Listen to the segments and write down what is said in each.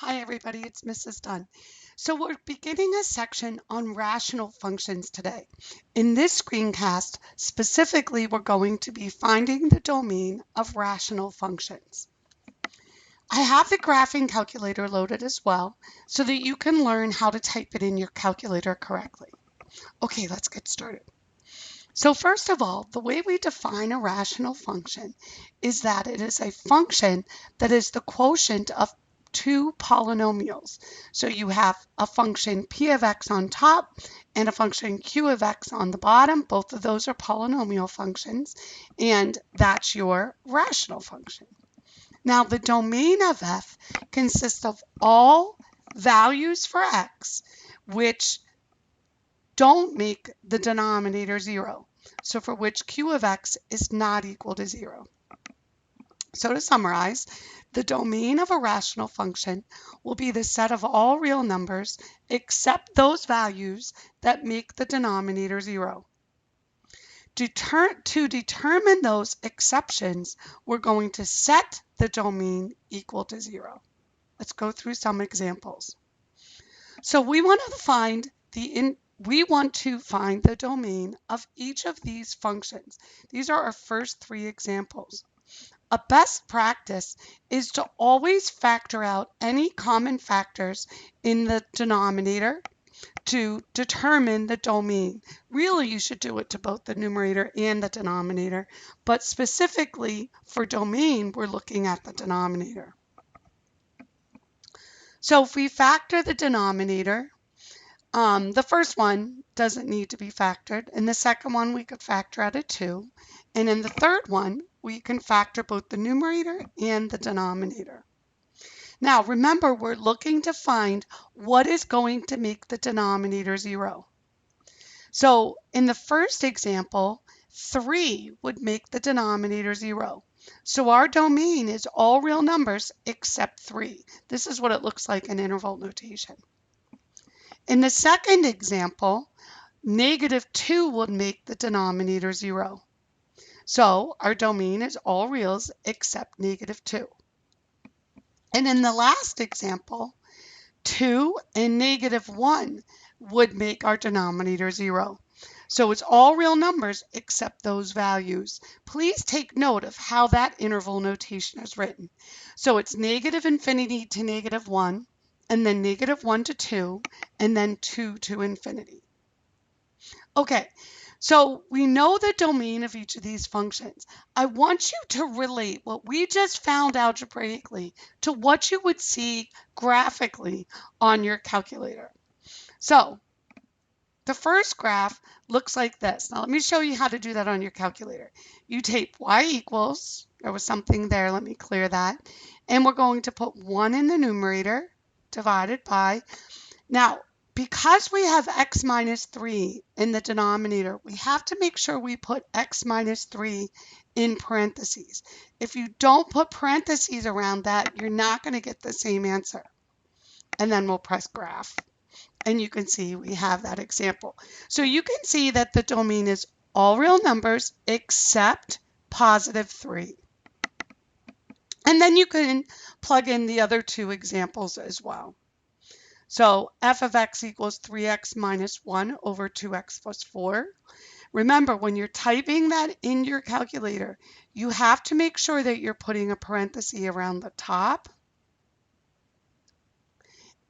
Hi everybody, it's Mrs. Dunn. So we're beginning a section on rational functions today. In this screencast, specifically, we're going to be finding the domain of rational functions. I have the graphing calculator loaded as well so that you can learn how to type it in your calculator correctly. Okay, let's get started. So first of all, the way we define a rational function is that it is a function that is the quotient of two polynomials. So you have a function p of x on top and a function q of x on the bottom. Both of those are polynomial functions, and that's your rational function. Now, the domain of f consists of all values for x which don't make the denominator 0. So for which q of x is not equal to 0. So to summarize, the domain of a rational function will be the set of all real numbers except those values that make the denominator 0. To determine those exceptions, we're going to set the domain equal to 0. Let's go through some examples. So we want to find the domain of each of these functions. These are our first three examples. A best practice is to always factor out any common factors in the denominator to determine the domain. Really, you should do it to both the numerator and the denominator, but specifically for domain, we're looking at the denominator. So if we factor the denominator, the first one doesn't need to be factored. In the second one, we could factor out a 2. And in the third one, we can factor both the numerator and the denominator. Now, remember, we're looking to find what is going to make the denominator 0. So in the first example, 3 would make the denominator 0. So our domain is all real numbers except 3. This is what it looks like in interval notation. In the second example, -2 would make the denominator 0. So our domain is all reals except -2. And in the last example, 2 and -1 would make our denominator 0. So it's all real numbers except those values. Please take note of how that interval notation is written. So it's -infinity to -1, and then -1 to 2, and then 2 to infinity. Okay, so we know the domain of each of these functions. I want you to relate what we just found algebraically to what you would see graphically on your calculator. So the first graph looks like this. Now let me show you how to do that on your calculator. You tape y equals, there was something there, let me clear that, and we're going to put 1 in the numerator divided by, now because we have x minus 3 in the denominator, we have to make sure we put x minus 3 in parentheses. If you don't put parentheses around that, you're not going to get the same answer. And then we'll press graph. And you can see we have that example. So you can see that the domain is all real numbers except +3. And then you can plug in the other two examples as well. So f of x equals 3x minus 1 over 2x plus 4. Remember, when you're typing that in your calculator, you have to make sure that you're putting a parenthesis around the top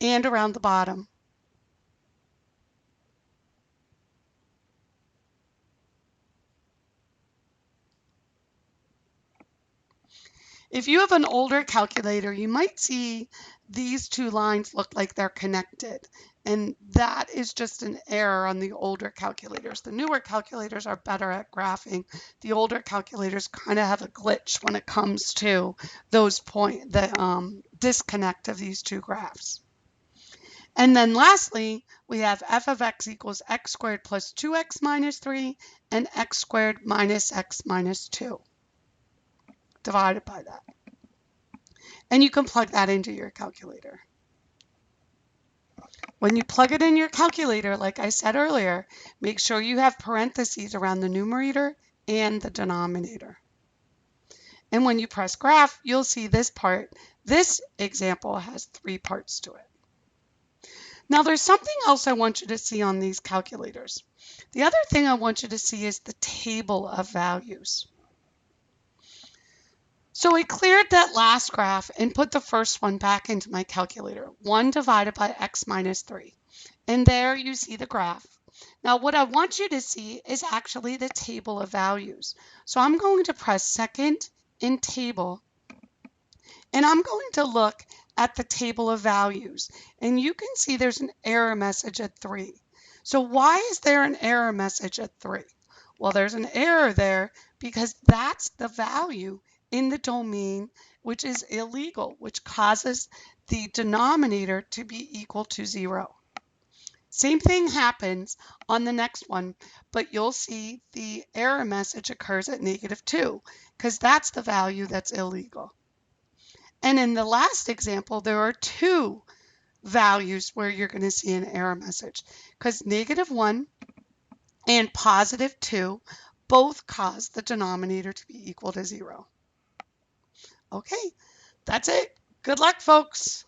and around the bottom. If you have an older calculator, you might see these two lines look like they're connected. And that is just an error on the older calculators. The newer calculators are better at graphing. The older calculators kind of have a glitch when it comes to the disconnect of these two graphs. And then lastly, we have f of x equals x squared plus 2x minus 3 and x squared minus x minus 2. Divided by that. And you can plug that into your calculator. When you plug it in your calculator, like I said earlier, make sure you have parentheses around the numerator and the denominator. And when you press graph, you'll see this part. This example has 3 parts to it. Now there's something else I want you to see on these calculators. The other thing I want you to see is the table of values. So I cleared that last graph and put the first one back into my calculator, 1 divided by x minus 3. And there you see the graph. Now what I want you to see is actually the table of values. So I'm going to press second in table, and I'm going to look at the table of values. And you can see there's an error message at 3. So why is there an error message at 3? Well, there's an error there because that's the value in the domain which is illegal, which causes the denominator to be equal to 0. Same thing happens on the next one, but you'll see the error message occurs at -2 because that's the value that's illegal. And in the last example, there are 2 values where you're going to see an error message because -1 and +2 both cause the denominator to be equal to 0. Okay, that's it. Good luck, folks.